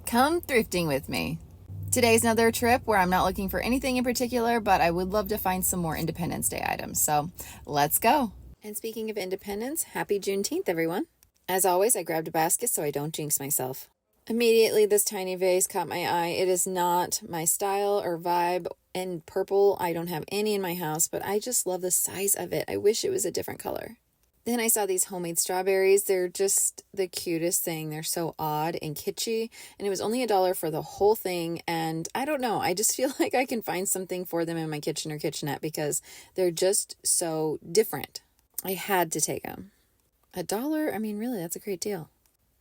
Come thrifting with me. Today's another trip where I'm not looking for anything in particular, but I would love to find some more Independence Day items. So let's go. And speaking of Independence, happy Juneteenth, everyone. As always, I grabbed a basket so I don't jinx myself. Immediately, this tiny vase caught my eye. It is not my style or vibe. And purple, I don't have any in my house, but I just love the size of it. I wish it was a different color. Then I saw these homemade strawberries. They're just the cutest thing. They're so odd and kitschy. And it was only $1 for the whole thing. And I don't know. I just feel like I can find something for them in my kitchen or kitchenette because they're just so different. I had to take them. $1? I mean, really, that's a great deal.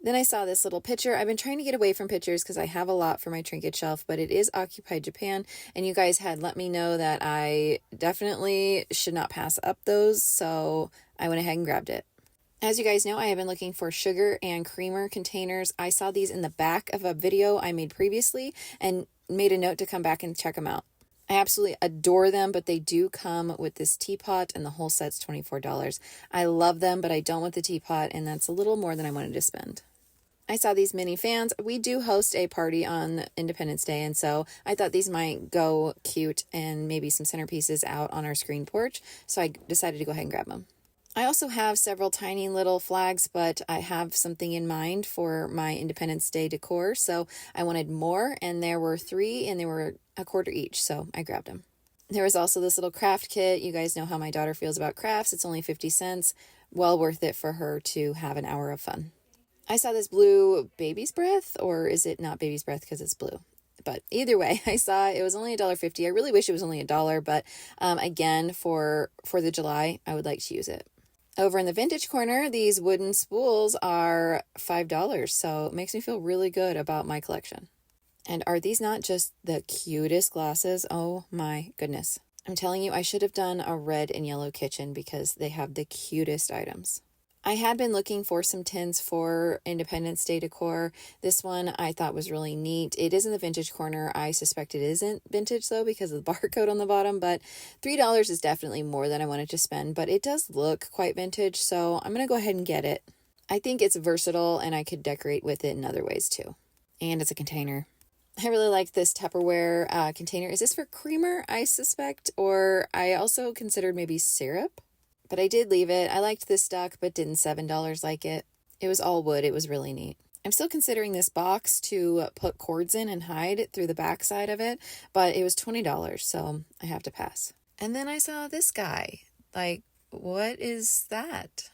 Then I saw this little picture. I've been trying to get away from pictures because I have a lot for my trinket shelf, but it is Occupied Japan. And you guys had let me know that I definitely should not pass up those. So I went ahead and grabbed it. As you guys know, I have been looking for sugar and creamer containers. I saw these in the back of a video I made previously and made a note to come back and check them out. I absolutely adore them, but they do come with this teapot and the whole set's $24. I love them, but I don't want the teapot, and that's a little more than I wanted to spend. I saw these mini fans. We do host a party on Independence Day, and so I thought these might go cute and maybe some centerpieces out on our screen porch, so I decided to go ahead and grab them. I also have several tiny little flags, but I have something in mind for my Independence Day decor, so I wanted more, and there were 3, and they were $0.25 each, so I grabbed them. There was also this little craft kit. You guys know how my daughter feels about crafts. It's only 50 cents. Well worth it for her to have an hour of fun. I saw this blue baby's breath, or is it not baby's breath because it's blue? But either way, I saw it was only $1.50. I really wish it was only $1, but again, for the July, I would like to use it. Over in the vintage corner, these wooden spools are $5, so it makes me feel really good about my collection. And are these not just the cutest glasses? Oh my goodness. I'm telling you, I should have done a red and yellow kitchen because they have the cutest items. I had been looking for some tins for Independence Day decor. This one I thought was really neat. It is in the vintage corner. I suspect it isn't vintage though because of the barcode on the bottom, but $3 is definitely more than I wanted to spend, but it does look quite vintage, so I'm going to go ahead and get it. I think it's versatile and I could decorate with it in other ways too. And it's a container. I really like this Tupperware container. Is this for creamer, I suspect? Or I also considered maybe syrup? But I did leave it. I liked this duck, but didn't $7 like it. It was all wood. It was really neat. I'm still considering this box to put cords in and hide through the back side of it, but it was $20, so I have to pass. And then I saw this guy. Like, what is that?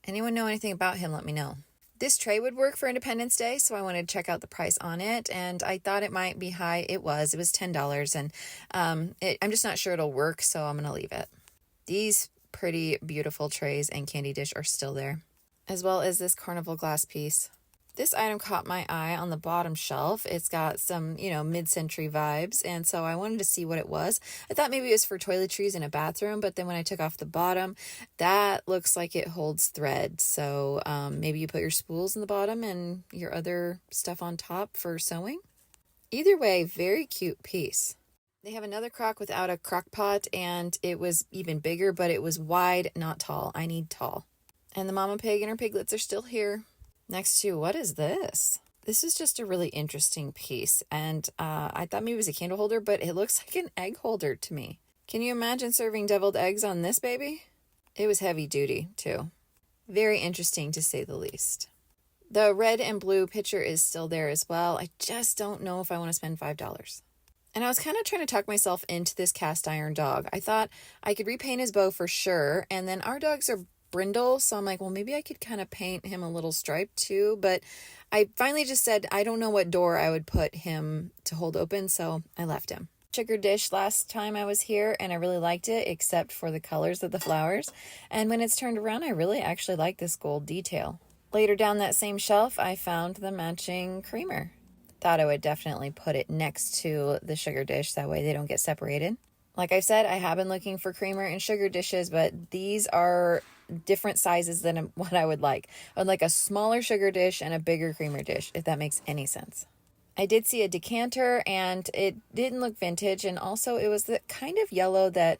Anyone know anything about him? Let me know. This tray would work for Independence Day, so I wanted to check out the price on it, and I thought it might be high. It was $10, and I'm just not sure it'll work, so I'm going to leave it. These pretty beautiful trays and candy dish are still there, as well as this carnival glass piece. This item caught my eye on the bottom shelf. It's got some, mid-century vibes, and so I wanted to see what it was. I thought maybe it was for toiletries in a bathroom, but then when I took off the bottom, that looks like it holds thread. So maybe you put your spools in the bottom and your other stuff on top for sewing. Either way, very cute piece. They have another crock without a crock pot, and it was even bigger, but it was wide, not tall. I need tall. And the mama pig and her piglets are still here. Next to, what is this? This is just a really interesting piece, and I thought maybe it was a candle holder, but it looks like an egg holder to me. Can you imagine serving deviled eggs on this baby? It was heavy duty, too. Very interesting, to say the least. The red and blue picture is still there as well. I just don't know if I want to spend $5. And I was kind of trying to talk myself into this cast iron dog. I thought I could repaint his bow for sure. And then our dogs are brindle. So I'm like, well, maybe I could kind of paint him a little stripe too. But I finally just said, I don't know what door I would put him to hold open. So I left him. Sugar dish last time I was here, and I really liked it, except for the colors of the flowers. And when it's turned around, I really actually like this gold detail. Later down that same shelf, I found the matching creamer. Thought I would definitely put it next to the sugar dish. That way they don't get separated. Like I said, I have been looking for creamer and sugar dishes, but these are different sizes than what I would like. I would like a smaller sugar dish and a bigger creamer dish, if that makes any sense. I did see a decanter, and it didn't look vintage, and also it was the kind of yellow that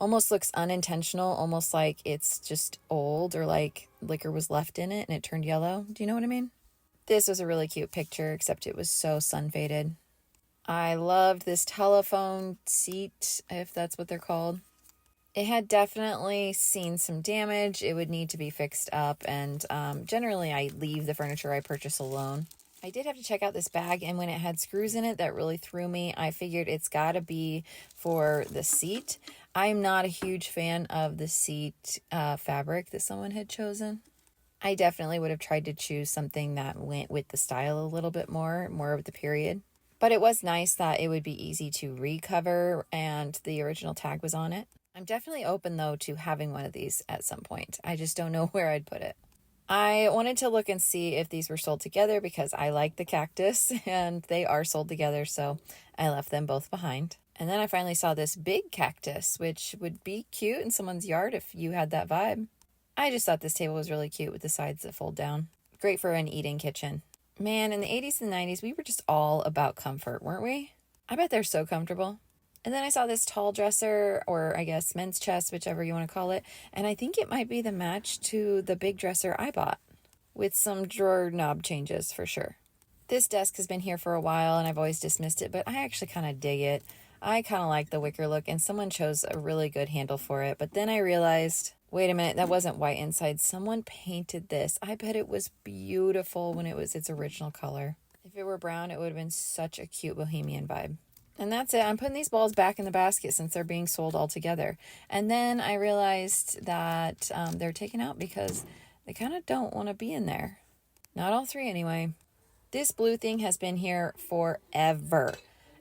almost looks unintentional, almost like it's just old or like liquor was left in it and it turned yellow. Do you know what I mean? This was a really cute picture, except it was so sun faded. I loved this telephone seat, if that's what they're called. It had definitely seen some damage. It would need to be fixed up, and generally I leave the furniture I purchase alone. I did have to check out this bag, and when it had screws in it, that really threw me. I figured it's got to be for the seat. I'm not a huge fan of the seat fabric that someone had chosen. I definitely would have tried to choose something that went with the style a little bit more with the period. But it was nice that it would be easy to recover, and the original tag was on it. I'm definitely open, though, to having one of these at some point. I just don't know where I'd put it. I wanted to look and see if these were sold together because I like the cactus and they are sold together, so I left them both behind. And then I finally saw this big cactus, which would be cute in someone's yard if you had that vibe. I just thought this table was really cute with the sides that fold down. Great for an eat-in kitchen. Man, in the 80s and 90s, we were just all about comfort, weren't we? I bet they're so comfortable. And then I saw this tall dresser, or I guess men's chest, whichever you want to call it. And I think it might be the match to the big dresser I bought, with some drawer knob changes for sure. This desk has been here for a while and I've always dismissed it, but I actually kind of dig it. I kind of like the wicker look, and someone chose a really good handle for it. But then I realized, wait a minute, that wasn't white inside. Someone painted this. I bet it was beautiful when it was its original color. If it were brown, it would have been such a cute bohemian vibe. And that's it. I'm putting these balls back in the basket since they're being sold all together. And then I realized that they're taken out because they kind of don't want to be in there. Not all three anyway. This blue thing has been here forever.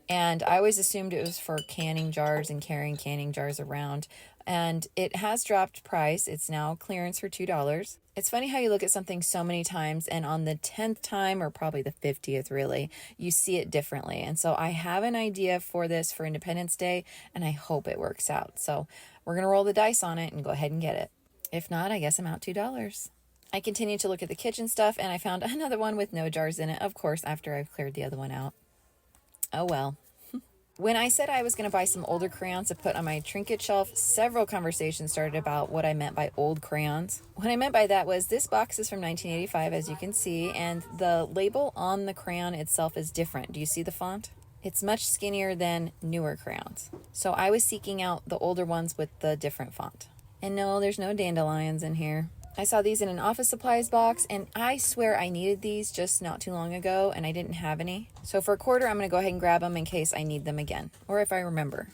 And I always assumed it was for canning jars and carrying canning jars around. And it has dropped price. It's now clearance for $2. It's funny how you look at something so many times, and on the 10th time, or probably the 50th really, you see it differently. And so I have an idea for this for Independence Day, and I hope it works out. So we're going to roll the dice on it and go ahead and get it. If not, I guess I'm out $2. I continued to look at the kitchen stuff, and I found another one with no jars in it, of course, after I've cleared the other one out. Oh well. When I said I was going to buy some older crayons to put on my trinket shelf, several conversations started about what I meant by old crayons. What I meant by that was this box is from 1985, as you can see, and the label on the crayon itself is different. Do you see the font? It's much skinnier than newer crayons. So I was seeking out the older ones with the different font. And no, there's no dandelions in here. I saw these in an office supplies box, and I swear I needed these just not too long ago, and I didn't have any. So for $1, I'm going to go ahead and grab them in case I need them again, or if I remember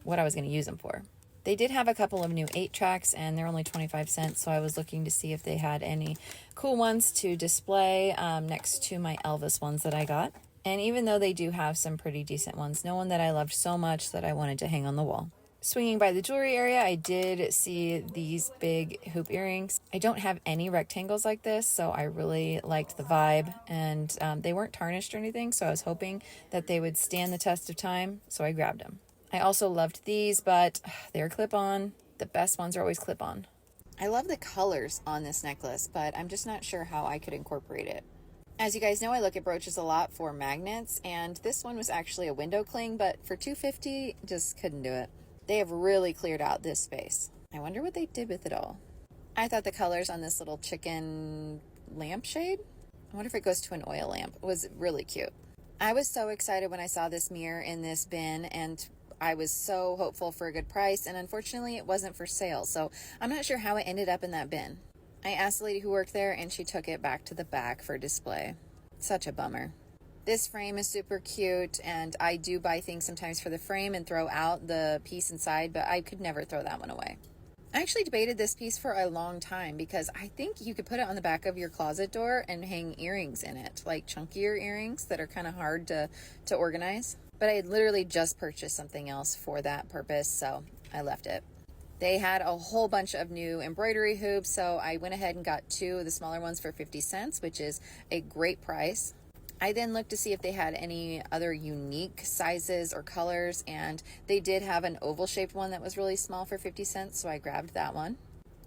what I was going to use them for. They did have a couple of new 8-tracks, and they're only 25 cents, so I was looking to see if they had any cool ones to display next to my Elvis ones that I got. And even though they do have some pretty decent ones, no one that I loved so much that I wanted to hang on the wall. Swinging by the jewelry area, I did see these big hoop earrings. I don't have any rectangles like this, so I really liked the vibe, and they weren't tarnished or anything, so I was hoping that they would stand the test of time, so I grabbed them. I also loved these, but they're clip-on. The best ones are always clip-on. I love the colors on this necklace, but I'm just not sure how I could incorporate it. As you guys know, I look at brooches a lot for magnets, and this one was actually a window cling, but for $2.50, just couldn't do it. They have really cleared out this space. I wonder what they did with it all. I thought the colors on this little chicken lampshade, I wonder if it goes to an oil lamp, was really cute. I was so excited when I saw this mirror in this bin, and I was so hopeful for a good price, and unfortunately it wasn't for sale, so I'm not sure how it ended up in that bin. I asked the lady who worked there, and she took it back to the back for display. Such a bummer. This frame is super cute, and I do buy things sometimes for the frame and throw out the piece inside, but I could never throw that one away. I actually debated this piece for a long time because I think you could put it on the back of your closet door and hang earrings in it, like chunkier earrings that are kind of hard to organize. But I had literally just purchased something else for that purpose, so I left it. They had a whole bunch of new embroidery hoops, so I went ahead and got 2 of the smaller ones for 50 cents, which is a great price. I then looked to see if they had any other unique sizes or colors, and they did have an oval-shaped one that was really small for 50 cents, so I grabbed that one.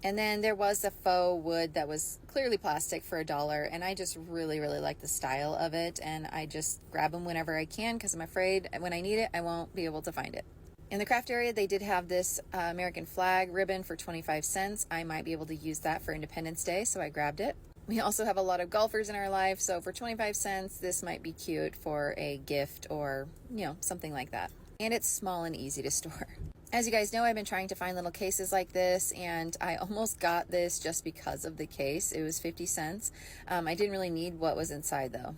And then there was a faux wood that was clearly plastic for $1, and I just really, really like the style of it, and I just grab them whenever I can because I'm afraid when I need it, I won't be able to find it. In the craft area, they did have this American flag ribbon for 25 cents. I might be able to use that for Independence Day, so I grabbed it. We also have a lot of golfers in our life, so for 25 cents, this might be cute for a gift or, something like that. And it's small and easy to store. As you guys know, I've been trying to find little cases like this, and I almost got this just because of the case. It was 50 cents. I didn't really need what was inside though.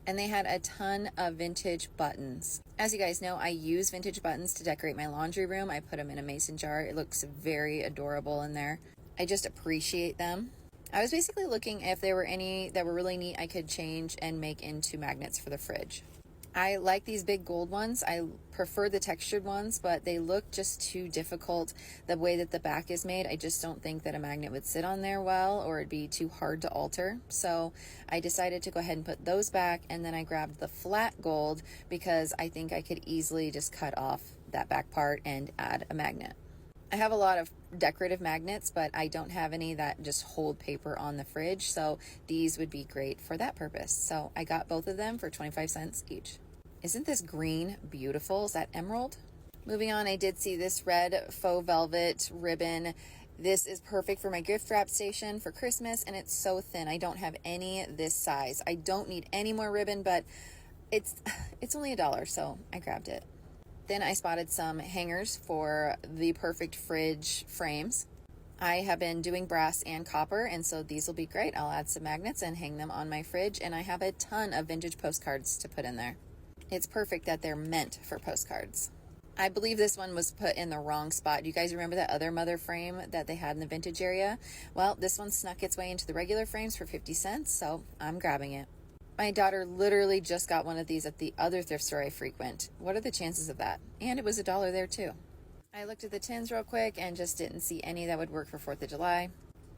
And they had a ton of vintage buttons. As you guys know, I use vintage buttons to decorate my laundry room. I put them in a mason jar. It looks very adorable in there. I just appreciate them. I was basically looking if there were any that were really neat I could change and make into magnets for the fridge. I like these big gold ones. I prefer the textured ones, but they look just too difficult the way that the back is made. I just don't think that a magnet would sit on there well, or it'd be too hard to alter. So I decided to go ahead and put those back, and then I grabbed the flat gold because I think I could easily just cut off that back part and add a magnet. I have a lot of decorative magnets, but I don't have any that just hold paper on the fridge, so these would be great for that purpose. So I got both of them for 25 cents each. Isn't this green beautiful? Is that emerald? Moving on, I did see this red faux velvet ribbon. This is perfect for my gift wrap station for Christmas, and it's so thin. I don't have any this size. I don't need any more ribbon, but it's only $1, so I grabbed it. Then I spotted some hangers for the perfect fridge frames. I have been doing brass and copper, and so these will be great. I'll add some magnets and hang them on my fridge, and I have a ton of vintage postcards to put in there. It's perfect that they're meant for postcards. I believe this one was put in the wrong spot. You guys remember that other mother frame that they had in the vintage area? Well, this one snuck its way into the regular frames for 50 cents, so I'm grabbing it. My daughter literally just got one of these at the other thrift store I frequent. What are the chances of that? And it was $1 there too. I looked at the tins real quick and just didn't see any that would work for 4th of July.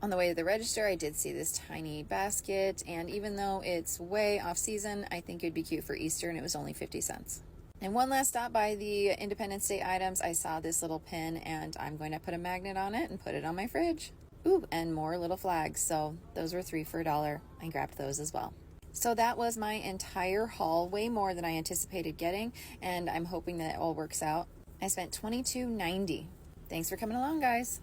On the way to the register, I did see this tiny basket, and even though it's way off season, I think it'd be cute for Easter, and it was only 50 cents. And one last stop by the Independence Day items, I saw this little pin, and I'm going to put a magnet on it and put it on my fridge. Ooh, and more little flags, so those were 3 for $1. I grabbed those as well. So that was my entire haul, way more than I anticipated getting, and I'm hoping that it all works out. I spent $22.90. Thanks for coming along, guys.